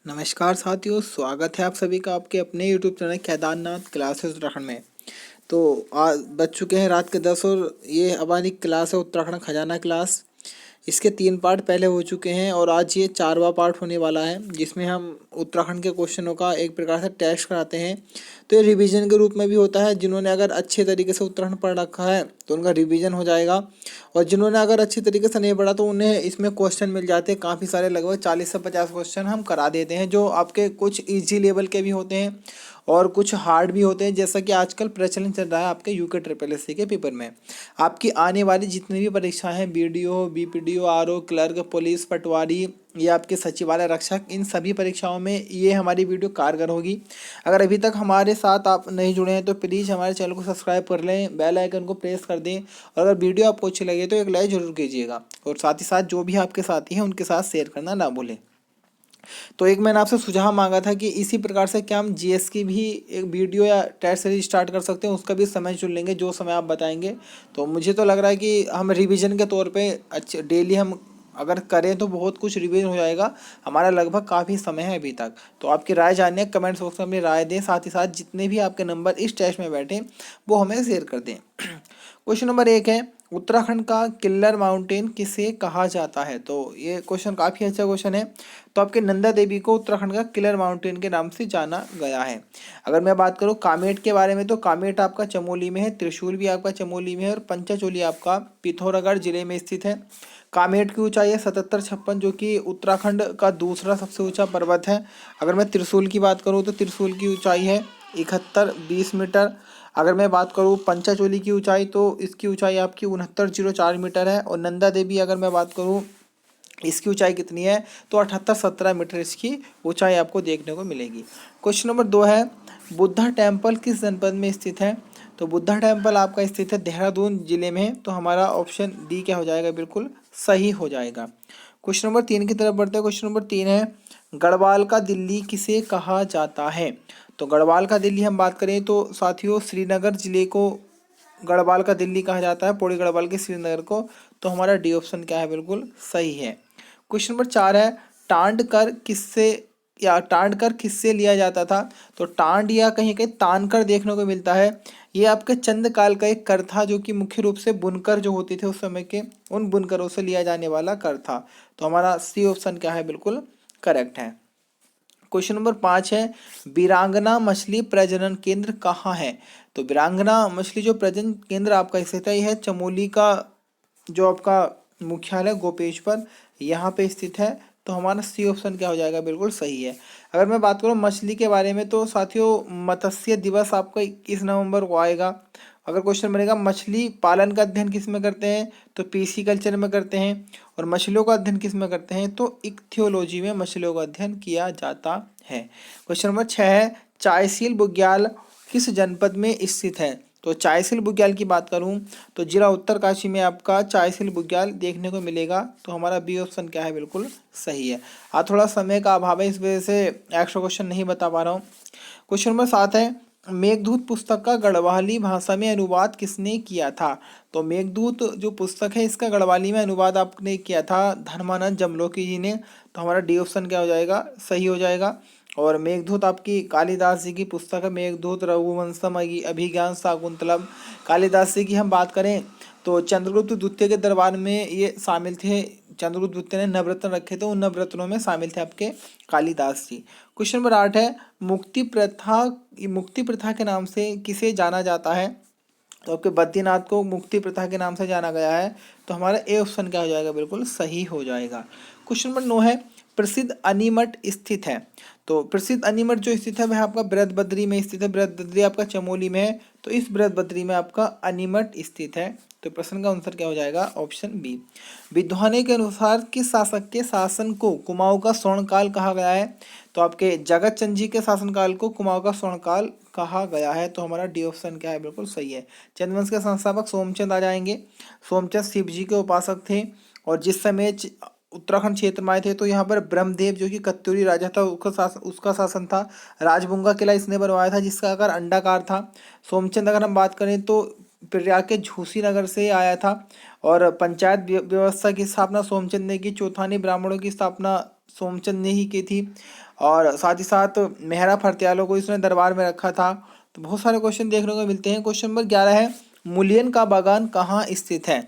नमस्कार साथियों, स्वागत है आप सभी का आपके अपने YouTube channel Kedarnath classes Uttarakhand में। तो आज बज चुके हैं रात के 10 और ये हमारी क्लास है उत्तराखंड खजाना क्लास। इसके 3 पार्ट पहले हो चुके हैं और आज ये 4वां पार्ट होने वाला है, जिसमें हम उत्तराखंड के क्वेश्चनों का एक प्रकार से टेस्ट कराते हैं। तो ये रिवीजन के रूप में भी होता है। जिन्होंने अगर अच्छे तरीके से उत्तराखंड पढ़ रखा है तो उनका रिवीजन हो जाएगा, और जिन्होंने अगर अच्छी तरीके से नहीं पढ़ा तो उन्हें इसमें क्वेश्चन मिल जाते हैं काफ़ी सारे, लगभग 40 से 50 क्वेश्चन हम करा देते हैं, जो आपके कुछ ईजी लेवल के भी होते हैं और कुछ हार्ड भी होते हैं। जैसा कि आजकल प्रचलन चल रहा है आपके यूके ट्रिपल एससी के पेपर में। आपकी आने वाली जितनी भी परीक्षाएं हैं, बीडीओ, बीपीडीओ, आरओ, क्लर्क, पुलिस, पटवारी या आपके सचिवालय रक्षक, इन सभी परीक्षाओं में ये हमारी वीडियो कारगर होगी। अगर अभी तक हमारे साथ आप नहीं जुड़े हैं तो प्लीज़ हमारे चैनल को सब्सक्राइब कर लें, बेल आइकन को प्रेस कर दें, और अगर वीडियो आपको अच्छी लगे तो एक लाइक जरूर कीजिएगा, और साथ ही साथ जो भी आपके साथी हैं उनके साथ शेयर करना ना भूलें। तो एक मैंने आपसे सुझाव मांगा था कि इसी प्रकार से क्या हम जीएस की भी एक वीडियो या टेस्ट सीरीज स्टार्ट कर सकते हैं, उसका भी समय चुन लेंगे जो समय आप बताएंगे। तो मुझे तो लग रहा है कि हम रिवीजन के तौर पे अच्छे डेली हम अगर करें तो बहुत कुछ रिवीजन हो जाएगा। हमारा लगभग काफ़ी समय है अभी तक। तो आपकी राय जानने कमेंट बॉक्स में अपनी राय दें, साथ ही साथ जितने भी आपके नंबर इस टेस्ट में बैठे वो हमें शेयर कर दें। क्वेश्चन नंबर 1 है, उत्तराखंड का किल्लर माउंटेन किसे कहा जाता है? तो ये क्वेश्चन काफ़ी अच्छा क्वेश्चन है। तो आपके नंदा देवी को उत्तराखंड का किलर माउंटेन के नाम से जाना गया है। अगर मैं बात करूँ कामेट के बारे में, तो कामेट आपका चमोली में है, त्रिशूल भी आपका चमोली में है, और पंचाचोली आपका पिथौरागढ़ जिले में स्थित है। कामेट की ऊंचाई है 7756, जो कि उत्तराखंड का दूसरा सबसे ऊंचा पर्वत है। अगर मैं त्रिशूल की बात करूँ तो त्रिशूल की ऊंचाई है 7120 मीटर। अगर मैं बात करूँ पंचाचोली की ऊंचाई तो इसकी ऊंचाई आपकी 6904 मीटर है। और नंदा देवी अगर मैं बात करूँ इसकी ऊंचाई कितनी है, तो 7817 मीटर इसकी ऊंचाई आपको देखने को मिलेगी। क्वेश्चन नंबर 2 है, बुद्धा टेम्पल किस जनपद में स्थित है? तो बुद्धा टेम्पल आपका स्थित है देहरादून जिले में। तो हमारा ऑप्शन डी क्या हो जाएगा, बिल्कुल सही हो जाएगा। क्वेश्चन नंबर 3 की तरफ बढ़ते हैं। क्वेश्चन नंबर 3 है, गढ़वाल का दिल्ली किसे कहा जाता है? तो गढ़वाल का दिल्ली हम बात करें तो साथियों श्रीनगर जिले को गढ़वाल का दिल्ली कहा जाता है, पौड़ी गढ़वाल के श्रीनगर को। तो हमारा डी ऑप्शन क्या है, बिल्कुल सही है। क्वेश्चन नंबर 4 है, टांड कर किससे या टांड कर किससे लिया जाता था? तो टांड या कहीं कहीं तान कर देखने को मिलता है। ये आपके चंद काल का एक कर था, जो कि मुख्य रूप से बुनकर जो होते थे उस समय के, उन बुनकरों से लिया जाने वाला कर था। तो हमारा सी ऑप्शन क्या है, बिल्कुल करेक्ट है। क्वेश्चन नंबर 5 है, वीरांगना मछली प्रजनन केंद्र कहाँ है? तो वीरांगना मछली जो प्रजनन केंद्र आपका स्थित है, यह है चमोली का, जो आपका मुख्यालय गोपेश्वर यहाँ पे स्थित है। तो हमारा सी ऑप्शन क्या हो जाएगा, बिल्कुल सही है। अगर मैं बात करूँ मछली के बारे में तो साथियों मत्स्य दिवस आपका 21 नवंबर को आएगा। अगर क्वेश्चन बनेगा मछली पालन का अध्ययन किस में करते हैं, तो पीसी कल्चर में करते हैं। और मछलियों का अध्ययन किस में करते हैं, तो इक्थियोलॉजी में मछलियों का अध्ययन किया जाता है। क्वेश्चन नंबर 6 है, चायसील बुग्याल किस जनपद में स्थित है? तो चायसील बुग्याल की बात करूं तो जिला उत्तरकाशी में आपका चायसील बुग्याल देखने को मिलेगा। तो हमारा बी ऑप्शन क्या है, बिल्कुल सही है। थोड़ा समय का अभाव है, इस वजह से एक्स्ट्रा क्वेश्चन नहीं बता पा रहा हूँ। क्वेश्चन नंबर 7 है, मेघदूत पुस्तक का गढ़वाली भाषा में अनुवाद किसने किया था? तो मेघदूत जो पुस्तक है इसका गढ़वाली में अनुवाद आपने किया था धर्मानंद जमलोकी जी ने। तो हमारा डी ऑप्शन क्या हो जाएगा, सही हो जाएगा। और मेघदूत आपकी कालिदास जी की पुस्तक है, मेघदूत, रघुवंशम, अभिज्ञान शाकुंतलम। कालिदास जी की हम बात करें तो चंद्रगुप्त द्वितीय के दरबार में ये शामिल थे। चंद्रगुप्त द्वितीय ने नवरत्न रखे थे, उन नवरत्नों में शामिल थे आपके कालिदास जी। क्वेश्चन नंबर 8 है, मुक्ति प्रथा के नाम से किसे जाना जाता है? तो आपके बद्रीनाथ को मुक्ति प्रथा के नाम से जाना गया है। तो हमारा ए ऑप्शन क्या हो जाएगा, बिल्कुल सही हो जाएगा। क्वेश्चन नंबर 9 है, प्रसिद्ध अनीमठ स्थित है? तो प्रसिद्ध अनीमठ जो स्थित है वह आपका बृहद बद्री में स्थित है। बृहद बद्री आपका चमोली में है। तो इस बृहद बद्री में आपका अनीमठ स्थित है। तो प्रश्न का आंसर क्या हो जाएगा, ऑप्शन बी। विद्वानों के अनुसार किस शासक के शासन को कुमाऊं का स्वर्णकाल कहा गया है? तो आपके जगत चंद जी के शासनकाल को कुमाऊं का स्वर्णकाल कहा गया है। तो हमारा डी ऑप्शन क्या है, बिल्कुल सही है। चंद्रवंश के संस्थापक सोमचंद आ जाएंगे। सोमचंद शिव जी के उपासक थे, और जिस समय उत्तराखंड क्षेत्र में आए थे तो यहाँ पर ब्रह्मदेव जो कि कत्यूरी राजा था उसका शासन था। राजबुंगा किला इसने बनवाया था, जिसका आकार अंडाकार था। सोमचंद अगर हम बात करें तो प्रयाग के झूसी नगर से आया था। और पंचायत व्यवस्था की स्थापना सोमचंद ने की। चौथानी ब्राह्मणों की स्थापना सोमचंद ने ही की थी। और साथ ही साथ मेहरा फर्त्यालों को इसने दरबार में रखा था। तो बहुत सारे क्वेश्चन देखने को मिलते हैं। क्वेश्चन नंबर 11 है, मुलियन का बागान कहाँ स्थित है?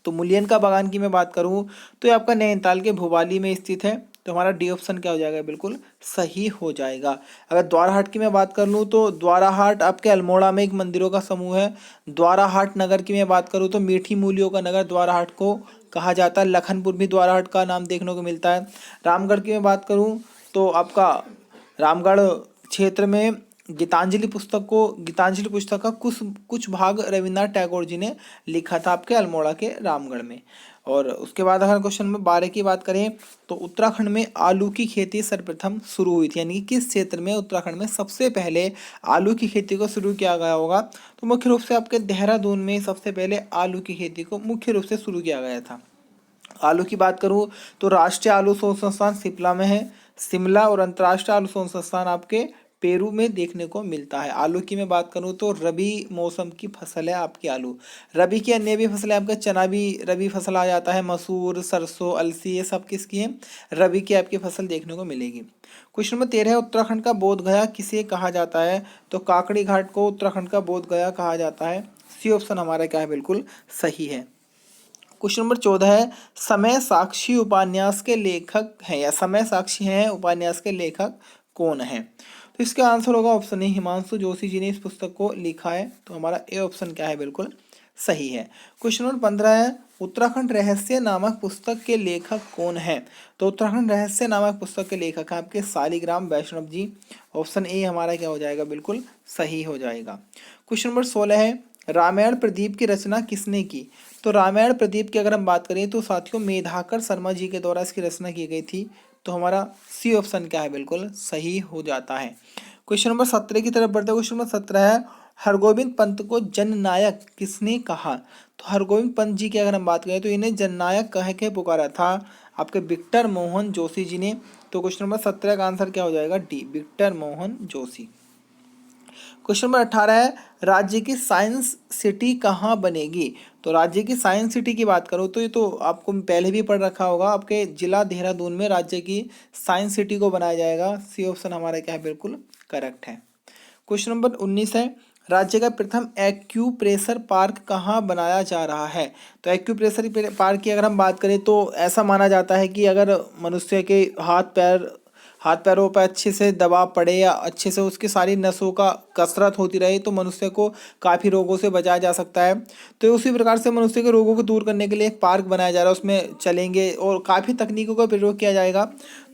तो मुलियन का बागान की मैं बात करूँ तो ये आपका नैनीताल के भोपाली में स्थित है। तो हमारा डी ऑप्शन क्या हो जाएगा? बिल्कुल सही हो जाएगा। अगर द्वाराहाट की मैं बात कर लूँ तो द्वाराहाट आपके अल्मोड़ा में एक मंदिरों का समूह है। द्वाराहाट नगर की मैं बात करूँ तो मीठी मूलियों का नगर द्वाराहाट को कहा जाता है। लखनपुर भी द्वाराहाट का नाम देखने को मिलता है। रामगढ़ की मैं बात करूँ तो आपका रामगढ़ क्षेत्र में गीतांजलि पुस्तक का कुछ कुछ भाग रविन्द्रनाथ टैगोर जी ने लिखा था आपके अल्मोड़ा के रामगढ़ में। और उसके बाद अगर क्वेश्चन नंबर 12 की बात करें तो उत्तराखंड में आलू की खेती सर्वप्रथम शुरू हुई थी, यानी कि किस क्षेत्र में उत्तराखंड में सबसे पहले आलू की खेती को शुरू किया गया होगा? तो मुख्य रूप से आपके देहरादून में सबसे पहले आलू की खेती को मुख्य रूप से शुरू किया गया था। आलू की बात करूँ तो राष्ट्रीय आलू शोध संस्थान शिमला में है, शिमला, और अंतर्राष्ट्रीय आलू शोध संस्थान आपके पेरू में देखने को मिलता है। आलू की मैं बात करूँ तो रबी मौसम की फसल है आपकी आलू। रबी की अन्य भी फसलें आपका चना भी रबी फसल आ जाता है, मसूर, सरसों, अलसी, ये सब किसकी है? रबी की आपकी फसल देखने को मिलेगी। क्वेश्चन नंबर 13 है, उत्तराखंड का बोध गया किसे कहा जाता है? तो काकड़ी घाट को उत्तराखंड का बोध गया कहा जाता है। सी ऑप्शन हमारा क्या है? बिल्कुल सही है। क्वेश्चन नंबर 14 है, समय साक्षी उपन्यास के लेखक हैं, या समय साक्षी हैं उपन्यास के लेखक कौन हैं? तो इसका आंसर होगा ऑप्शन ए, हिमांशु जोशी जी ने इस पुस्तक को लिखा है। तो हमारा ए ऑप्शन क्या है? बिल्कुल सही है। क्वेश्चन नंबर 15 है, उत्तराखंड रहस्य नामक पुस्तक के लेखक कौन है? तो उत्तराखंड रहस्य नामक पुस्तक के लेखक हैं आपके शालिग्राम वैष्णव जी। ऑप्शन ए हमारा क्या हो जाएगा? बिल्कुल सही हो जाएगा। क्वेश्चन नंबर 16 है, रामायण प्रदीप की रचना किसने की? तो रामायण प्रदीप की अगर हम बात करें तो साथियों मेधाकर शर्मा जी के द्वारा इसकी रचना की गई थी। तो हमारा सी ऑप्शन क्या है? बिल्कुल सही हो जाता है। क्वेश्चन नंबर 17 की तरफ बढ़ते हैं। क्वेश्चन नंबर 17 है, हरगोविंद पंत को जननायक किसने कहा? तो हरगोविंद पंत जी की अगर हम बात करें तो इन्हें जननायक कह के पुकारा था आपके विक्टर मोहन जोशी जी ने। तो क्वेश्चन नंबर 17 का आंसर क्या हो जाएगा? D, Victor Mohan Joshi. Question number 18 है, राज्य की साइंस सिटी कहाँ बनेगी? तो राज्य की साइंस सिटी की बात करो तो ये तो आपको पहले भी पढ़ रखा होगा, आपके जिला देहरादून में राज्य की साइंस सिटी को बनाया जाएगा। सी ऑप्शन हमारा क्या है? बिल्कुल करेक्ट है। क्वेश्चन नंबर 19 है, राज्य का प्रथम एक्यूप्रेशर पार्क कहाँ बनाया जा रहा है? तो एक्यूप्रेशर पार्क की अगर हम बात करें तो ऐसा माना जाता है कि अगर मनुष्य के हाथ पैरों पर अच्छे से दबाव पड़े या अच्छे से उसकी सारी नसों का कसरत होती रहे तो मनुष्य को काफ़ी रोगों से बचाया जा सकता है। तो उसी प्रकार से मनुष्य के रोगों को दूर करने के लिए एक पार्क बनाया जा रहा है, उसमें चलेंगे और काफ़ी तकनीकों का प्रयोग किया जाएगा।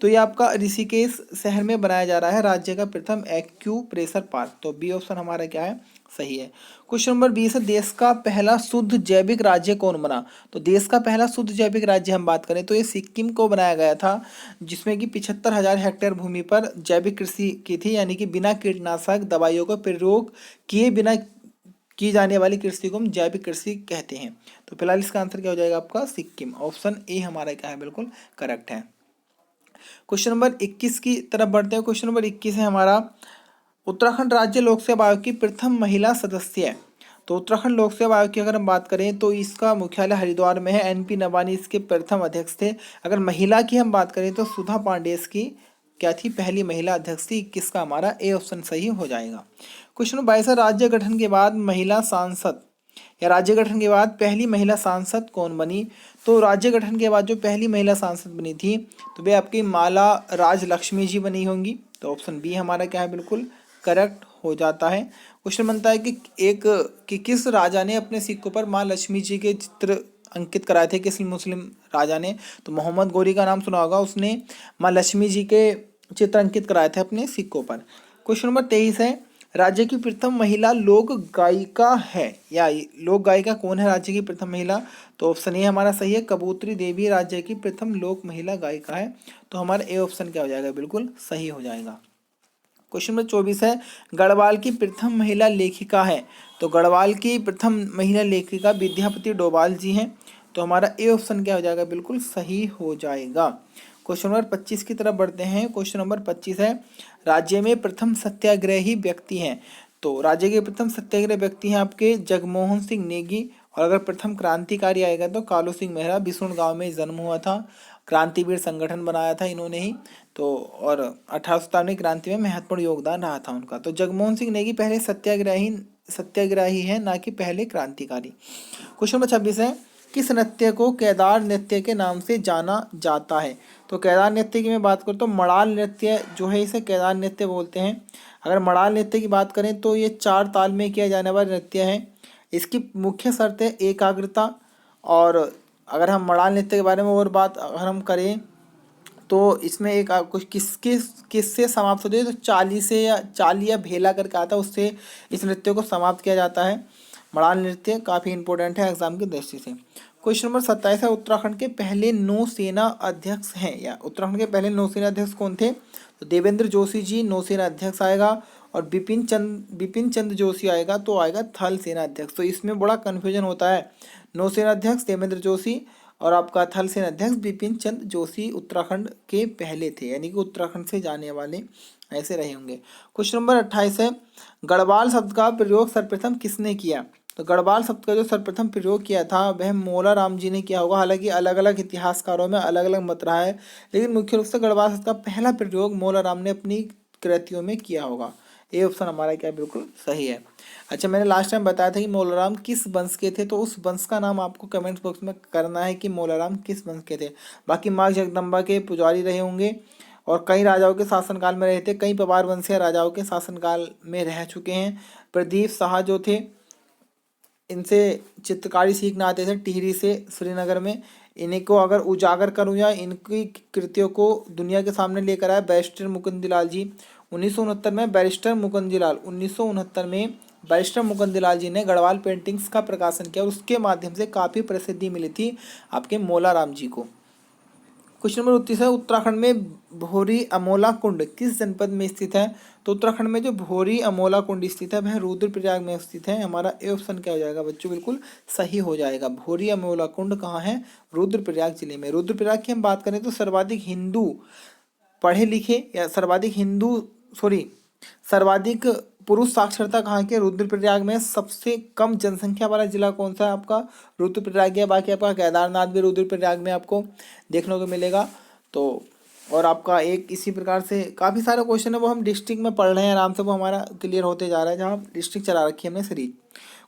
तो ये आपका ऋषिकेश शहर में बनाया जा रहा है राज्य का प्रथम एक्यूप्रेशर पार्क। तो बी ऑप्शन हमारा क्या है? सही है। क्वेश्चन नंबर 20 है, देश का पहला शुद्ध जैविक राज्य कौन बना? तो देश का पहला शुद्ध जैविक राज्य हम बात करें तो ये सिक्किम को बनाया गया था, जिसमें कि 75,000 हेक्टेयर भूमि पर जैविक कृषि की थी, यानी कि बिना कीटनाशक दवाइयों का प्रयोग किए बिना की जाने वाली कृषि को हम जैविक कृषि कहते हैं। तो फिलहाल इसका आंसर क्या हो जाएगा आपका? सिक्किम। ऑप्शन ए हमारा क्या है? बिल्कुल करेक्ट है। क्वेश्चन नंबर 21 की तरफ बढ़ते हैं। क्वेश्चन नंबर 21 है हमारा, उत्तराखंड राज्य लोक सेवा आयोग की प्रथम महिला सदस्य है। तो उत्तराखंड लोक सेवा आयोग की अगर हम बात करें तो इसका मुख्यालय हरिद्वार में है। एनपी नवानी इसके प्रथम अध्यक्ष थे। अगर महिला की हम बात करें तो सुधा पांडे इसकी क्या थी? पहली महिला अध्यक्ष थी। किसका हमारा ए ऑप्शन सही हो जाएगा। क्वेश्चन नंबर 22, राज्य गठन के बाद महिला सांसद या राज्य गठन के बाद पहली महिला सांसद कौन बनी? तो राज्य गठन के बाद जो पहली महिला सांसद बनी थी तो वे आपकी माला राज लक्ष्मी जी बनी होंगी। तो ऑप्शन बी हमारा क्या है? बिल्कुल करेक्ट हो जाता है। क्वेश्चन बनता है कि किस राजा ने अपने सिक्कों पर माँ लक्ष्मी जी के चित्र अंकित कराए थे? किस मुस्लिम राजा ने? तो मोहम्मद गोरी का नाम सुना होगा, उसने माँ लक्ष्मी जी के चित्र अंकित कराए थे अपने सिक्कों पर। क्वेश्चन नंबर 23 है, राज्य की प्रथम महिला लोक गायिका है, या लोक गायिका कौन है राज्य की प्रथम महिला? तो ऑप्शन ए हमारा सही है, कबूतरी देवी राज्य की प्रथम लोक महिला गायिका है। तो हमारा ए ऑप्शन क्या हो जाएगा? बिल्कुल सही हो जाएगा। क्वेश्चन नंबर 24 है, गढ़वाल की प्रथम महिला लेखिका है। तो गढ़वाल की प्रथम महिला लेखिका विद्यापति डोभाल जी हैं। तो हमारा ए ऑप्शन क्या हो जाएगा? बिल्कुल सही हो जाएगा। क्वेश्चन नंबर 25 की तरफ बढ़ते हैं। क्वेश्चन नंबर 25 है, राज्य में प्रथम सत्याग्रही व्यक्ति हैं। तो राज्य के प्रथम सत्याग्रही व्यक्ति हैं आपके जगमोहन सिंह नेगी। और अगर प्रथम क्रांतिकारी आएगा तो कालू सिंह मेहरा, बिसुन गांव में जन्म हुआ था। क्रांतिवीर संगठन बनाया था इन्होंने ही। तो और 1857 क्रांति में महत्वपूर्ण योगदान रहा था उनका। तो जगमोहन सिंह नेगी पहले सत्याग्रही है, ना कि पहले क्रांतिकारी। क्वेश्चन नंबर 26 है, किस नृत्य को केदार नृत्य के नाम से जाना जाता है? तो केदार नृत्य की मैं बात करूँ तो मड़ाल नृत्य जो है इसे केदार नृत्य बोलते हैं। अगर मड़ाल नृत्य की बात करें तो ये 4 ताल में किया जाने वाला नृत्य है। इसकी मुख्य शर्त है एकाग्रता। और अगर हम मड़ाल नृत्य के बारे में और बात अगर हम करें तो इसमें एक कुछ किससे समाप्त होती है, तो चाली या भेला करके आता है, उससे इस नृत्य को समाप्त किया जाता है। मड़ाल नृत्य काफ़ी इंपॉर्टेंट है एग्जाम की दृष्टि से। क्वेश्चन नंबर 27 है, उत्तराखंड के पहले नौसेना अध्यक्ष हैं, या उत्तराखंड के पहले नौसेना अध्यक्ष कौन थे? तो देवेंद्र जोशी जी नौसेना अध्यक्ष आएगा, और बिपिन चंद्र जोशी आएगा तो आएगा थल सेना अध्यक्ष। तो इसमें बड़ा कन्फ्यूजन होता है, नौसेना अध्यक्ष देवेंद्र जोशी और आपका थल सेना अध्यक्ष बिपिन चंद्र जोशी उत्तराखंड के पहले थे, यानी कि उत्तराखंड से जाने वाले ऐसे रहे होंगे। क्वेश्चन नंबर 28 है, गढ़वाल शब्द का प्रयोग सर्वप्रथम किसने किया? तो गढ़वाल शब्द का जो सर्वप्रथम प्रयोग किया था वह मौला राम जी ने किया होगा। हालांकि अलग अलग इतिहासकारों में अलग अलग मत रहा है, लेकिन मुख्य रूप से गढ़वाल शब्द का पहला प्रयोग मौला राम ने अपनी कृतियों में किया होगा। ये ऑप्शन हमारा क्या बिल्कुल सही है। अच्छा, मैंने लास्ट टाइम बताया था कि मौलाराम किस वंश के थे, तो उस वंश का नाम आपको कमेंट बॉक्स में करना है कि मौलाराम किस वंश के थे। बाकी माँ जगदम्बा के पुजारी रहे होंगे और कई राजाओं के शासनकाल में रहे थे, कई पवार वंशीय राजाओं के शासनकाल में रह चुके हैं। प्रदीप शाह जो थे इनसे चित्रकारी सीखना आते थे टिहरी से श्रीनगर में। इन्हीं को अगर उजागर करूँ या इनकी कृतियों को दुनिया के सामने लेकर आए बैरिस्टर मुकुंदलाल जी 1969 में। बैरिस्टर मुकुंदलाल जी ने गढ़वाल पेंटिंग्स का प्रकाशन किया और उसके माध्यम से काफ़ी प्रसिद्धि मिली थी आपके मौला राम जी को। क्वेश्चन नंबर 29 है, उत्तराखंड में भोरी अमोला कुंड किस जनपद में स्थित है? तो उत्तराखंड में जो भोरी अमोला कुंड स्थित है वह रुद्रप्रयाग में स्थित है। हमारा ए ऑप्शन क्या हो जाएगा बच्चों, बिल्कुल सही हो जाएगा। भोरी अमोला कुंड कहाँ है? रुद्रप्रयाग जिले में। रुद्रप्रयाग की हम बात करें तो सर्वाधिक हिंदू पढ़े लिखे या सर्वाधिक पुरुष साक्षरता कहाँ के? रुद्रप्रयाग में। सबसे कम जनसंख्या वाला जिला कौन सा है आपका? रुद्रप्रयाग है। बाकी आपका केदारनाथ भी रुद्रप्रयाग में आपको देखने को मिलेगा। तो और आपका एक इसी प्रकार से काफ़ी सारे क्वेश्चन है वो हम डिस्ट्रिक्ट में पढ़ रहे हैं आराम से, वो हमारा क्लियर होते जा रहा है जहाँ डिस्ट्रिक्ट चला रखी है हमने सीरीज।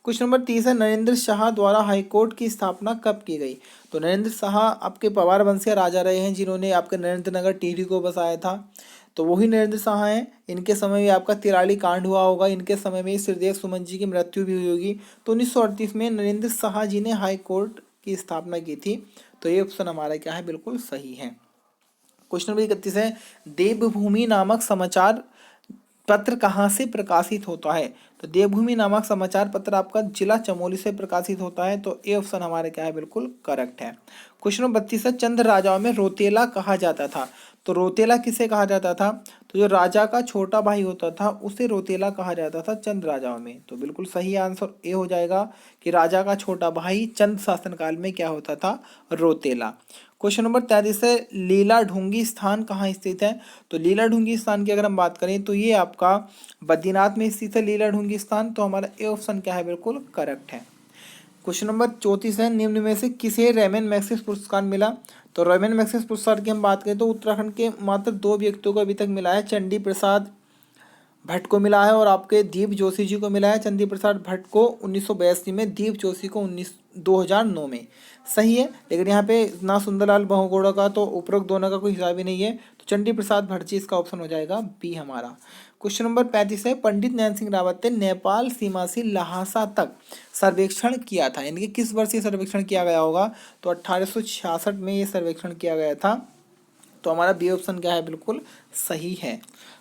क्वेश्चन नंबर 30 है, नरेंद्र शाह द्वारा हाईकोर्ट की स्थापना कब की गई? तो नरेंद्र शाह आपके पवार वंशीय राजा रहे हैं जिन्होंने आपके नरेंद्र नगर टिहरी को बसाया था। तो वही नरेंद्र शाह हैं। इनके समय में आपका तिराली कांड हुआ होगा, इनके समय में श्रीदेव सुमन जी की मृत्यु भी हुई होगी। तो 1938 में नरेंद्र शाह जी ने हाई कोर्ट की स्थापना की थी। तो ये ऑप्शन हमारा क्या है, बिल्कुल सही है। क्वेश्चन नंबर 31 है, देवभूमि नामक समाचार पत्र कहाँ से प्रकाशित होता है? तो देवभूमि नामक समाचार पत्र आपका जिला चमोली से प्रकाशित होता है। तो ए ऑप्शन हमारे क्या है, बिल्कुल करेक्ट है। क्वेश्चन नंबर 32 है, चंद राजाओं में रोतेला कहा जाता था। तो रोतेला किसे कहा जाता था? तो जो राजा का छोटा भाई होता था उसे रोतेला कहा जाता था चंद राजाओं में। तो बिल्कुल सही आंसर ए हो जाएगा कि राजा का छोटा भाई चंद शासनकाल में क्या होता था, रोतेला। क्वेश्चन नंबर 33 है, लीला ढूंगी स्थान कहाँ स्थित है? तो लीला ढूंगी स्थान की अगर हम बात करें तो ये आपका बद्रीनाथ में स्थित है लीला ढूंगी स्थान। तो हमारा ए ऑप्शन क्या है, बिल्कुल करेक्ट है। क्वेश्चन नंबर 34 है, निम्न में से किसे रेमन मैग्सेसे पुरस्कार मिला? तो रेमन मैग्सेसे पुरस्कार की हम बात करें तो उत्तराखंड के मात्र 2 व्यक्तियों को अभी तक मिला है। चंडी प्रसाद भट्ट को मिला है और आपके दीप जोशी जी को मिला है। चंडी प्रसाद भट्ट को 1982 में, दीप जोशी को 2009 में। सही है, लेकिन यहाँ पे ना सुंदरलाल बहुगुणा का तो उपरोक्त दोनों का कोई हिसाब ही नहीं है। तो चंडी प्रसाद भट्ट जी इसका ऑप्शन हो जाएगा बी हमारा। क्वेश्चन नंबर 35 है, पंडित नैन सिंह रावत ने नेपाल सीमा से लहासा तक सर्वेक्षण किया था, यानी कि किस वर्ष ये सर्वेक्षण किया गया होगा? तो 1866 में ये सर्वेक्षण किया गया था। तो हमारा बी ऑप्शन क्या है, बिल्कुल सही है।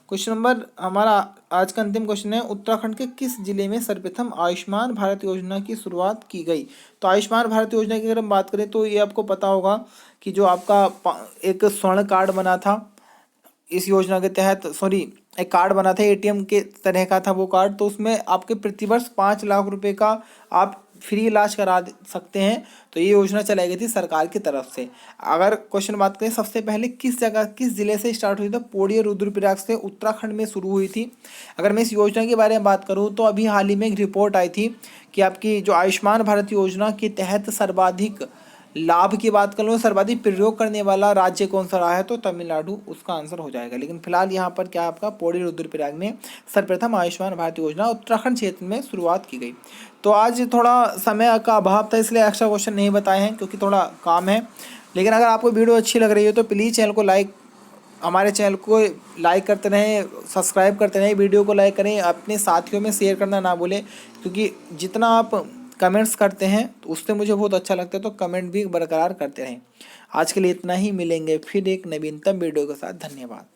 क्वेश्चन नंबर हमारा आज का अंतिम क्वेश्चन है, उत्तराखंड के किस जिले में सर्वप्रथम आयुष्मान भारत योजना की शुरुआत की गई? तो आयुष्मान भारत योजना की अगर हम बात करें तो ये आपको पता होगा कि जो आपका एक स्वर्ण कार्ड बना था इस योजना के तहत, एक कार्ड बना था एटीएम के तरह का था वो कार्ड। तो उसमें आपके प्रतिवर्ष 5 लाख रुपए का आप फ्री इलाज करा सकते हैं। तो ये योजना चलाई गई थी सरकार की तरफ से। अगर क्वेश्चन बात करें सबसे पहले किस जिले से स्टार्ट हुई? तो पौड़ी और रुद्रप्रयाग से उत्तराखंड में शुरू हुई थी। अगर मैं इस योजना के बारे में बात करूँ तो अभी हाल ही में एक रिपोर्ट आई थी कि आपकी जो आयुष्मान भारत योजना के तहत सर्वाधिक लाभ की बात करूँ, सर्वाधिक प्रयोग करने वाला राज्य कौन सा रहा है, तो तमिलनाडु उसका आंसर हो जाएगा। लेकिन फिलहाल यहाँ पर क्या आपका पौड़ी रुद्रप्रयाग में सर्वप्रथम आयुष्मान भारत योजना उत्तराखंड क्षेत्र में शुरुआत की गई। तो आज थोड़ा समय का अभाव था, इसलिए एक्स्ट्रा क्वेश्चन नहीं बताए हैं क्योंकि थोड़ा काम है। लेकिन अगर आपको वीडियो अच्छी लग रही है तो प्लीज़ हमारे चैनल को लाइक करते रहें, सब्सक्राइब करते रहें, वीडियो को लाइक करें, अपने साथियों में शेयर करना ना भूलें, क्योंकि जितना आप कमेंट्स करते हैं तो उससे मुझे बहुत अच्छा लगता है। तो कमेंट भी बरकरार करते रहें। आज के लिए इतना ही, मिलेंगे फिर एक नवीनतम वीडियो के साथ। धन्यवाद।